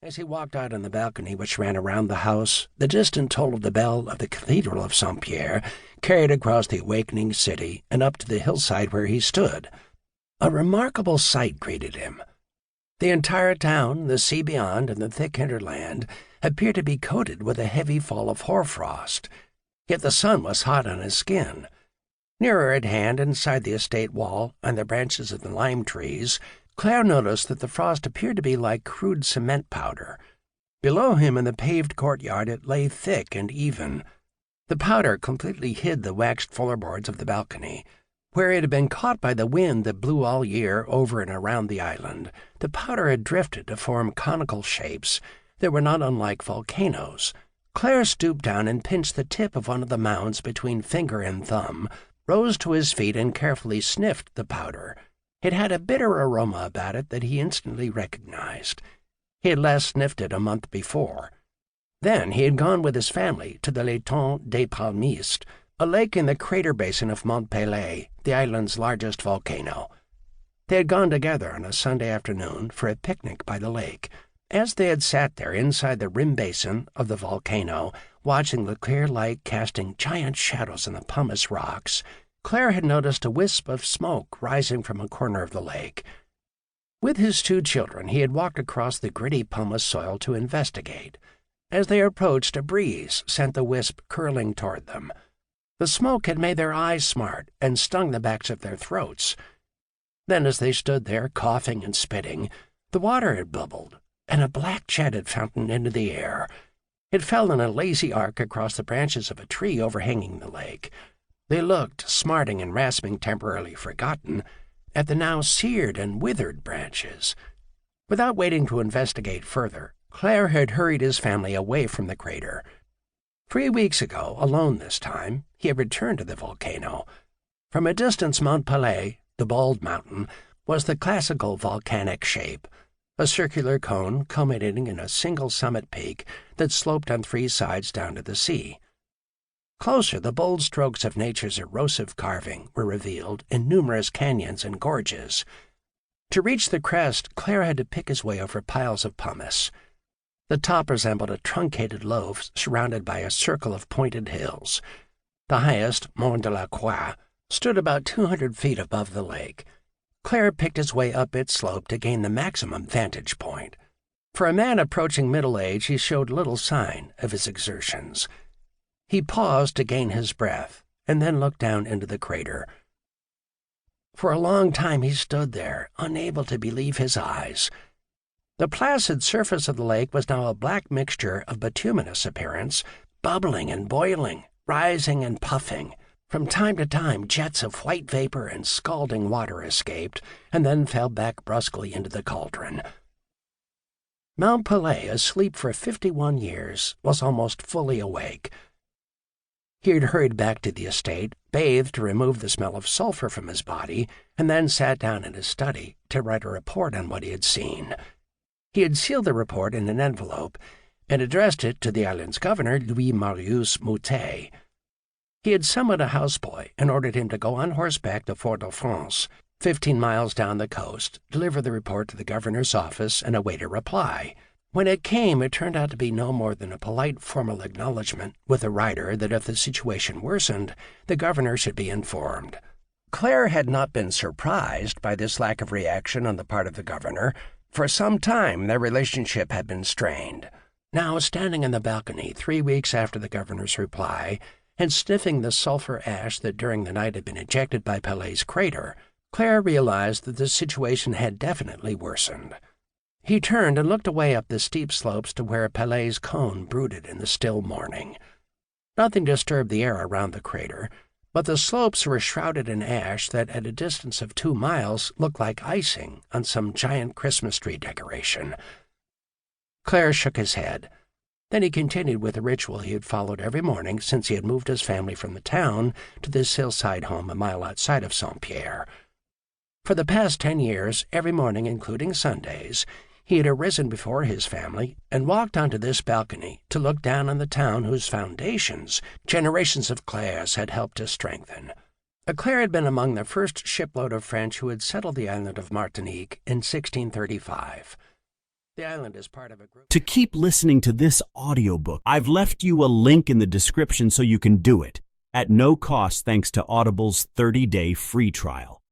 As he walked out on the balcony which ran around the house, the distant toll of the bell of the Cathedral of Saint-Pierre carried across the awakening city and up to the hillside where he stood. A remarkable sight greeted him. The entire town, the sea beyond, and the thick hinterland appeared to be coated with a heavy fall of hoarfrost, yet the sun was hot on his skin. Nearer at hand, inside the estate wall and the branches of the lime trees, Claire noticed that the frost appeared to be like crude cement powder. Below him in the paved courtyard it lay thick and even. The powder completely hid the waxed floorboards of the balcony. Where it had been caught by the wind that blew all year over and around the island, the powder had drifted to form conical shapes that were not unlike volcanoes. Claire stooped down and pinched the tip of one of the mounds between finger and thumb, rose to his feet and carefully sniffed the powder. It had a bitter aroma about it that he instantly recognized. He had last sniffed it a month before. Then he had gone with his family to the L'étang des Palmistes, a lake in the crater basin of Mont Pelée, the island's largest volcano. They had gone together on a Sunday afternoon for a picnic by the lake. As they had sat there inside the rim basin of the volcano, watching the clear light casting giant shadows on the pumice rocks, Claire had noticed a wisp of smoke rising from a corner of the lake. With his two children, he had walked across the gritty pumice soil to investigate. As they approached, a breeze sent the wisp curling toward them. The smoke had made their eyes smart and stung the backs of their throats. Then, as they stood there, coughing and spitting, the water had bubbled, and a black jet had fountained into the air. It fell in a lazy arc across the branches of a tree overhanging the lake. They looked, smarting and rasping temporarily forgotten, at the now seared and withered branches. Without waiting to investigate further, Claire had hurried his family away from the crater. 3 weeks ago, alone this time, he had returned to the volcano. From a distance, Mont Pelée, the bald mountain, was the classical volcanic shape, a circular cone culminating in a single summit peak that sloped on 3 sides down to the sea. Closer, the bold strokes of nature's erosive carving were revealed in numerous canyons and gorges. To reach the crest, Claire had to pick his way over piles of pumice. The top resembled a truncated loaf surrounded by a circle of pointed hills. The highest, Mont de la Croix, stood about 200 feet above the lake. Claire picked his way up its slope to gain the maximum vantage point. For a man approaching middle age, he showed little sign of his exertions. He paused to gain his breath, and then looked down into the crater. For a long time he stood there, unable to believe his eyes. The placid surface of the lake was now a black mixture of bituminous appearance, bubbling and boiling, rising and puffing. From time to time, jets of white vapor and scalding water escaped, and then fell back brusquely into the cauldron. Mont Pelée, asleep for 51 years, was almost fully awake. He had hurried back to the estate, bathed to remove the smell of sulfur from his body, and then sat down in his study to write a report on what he had seen. He had sealed the report in an envelope and addressed it to the island's governor, Louis-Marius Moutet. He had summoned a houseboy and ordered him to go on horseback to Fort-de-France, 15 miles down the coast, deliver the report to the governor's office, and await a reply. When it came, it turned out to be no more than a polite formal acknowledgment with the writer that if the situation worsened, the governor should be informed. Claire had not been surprised by this lack of reaction on the part of the governor. For some time their relationship had been strained. Now, standing on the balcony 3 weeks after the governor's reply, and sniffing the sulfur ash that during the night had been ejected by Pelé's crater, Claire realized that the situation had definitely worsened. He turned and looked away up the steep slopes to where Pelé's cone brooded in the still morning. Nothing disturbed the air around the crater, but the slopes were shrouded in ash that at a distance of 2 miles looked like icing on some giant Christmas tree decoration. Claire shook his head. Then he continued with the ritual he had followed every morning since he had moved his family from the town to this hillside home a mile outside of Saint-Pierre. For the past 10 years, every morning, including Sundays, he had arisen before his family and walked onto this balcony to look down on the town whose foundations generations of Claires had helped to strengthen. Claire had been among the first shipload of French who had settled the island of Martinique in 1635. The island is part of a group. To keep listening to this audiobook, I've left you a link in the description so you can do it at no cost thanks to Audible's 30-day free trial.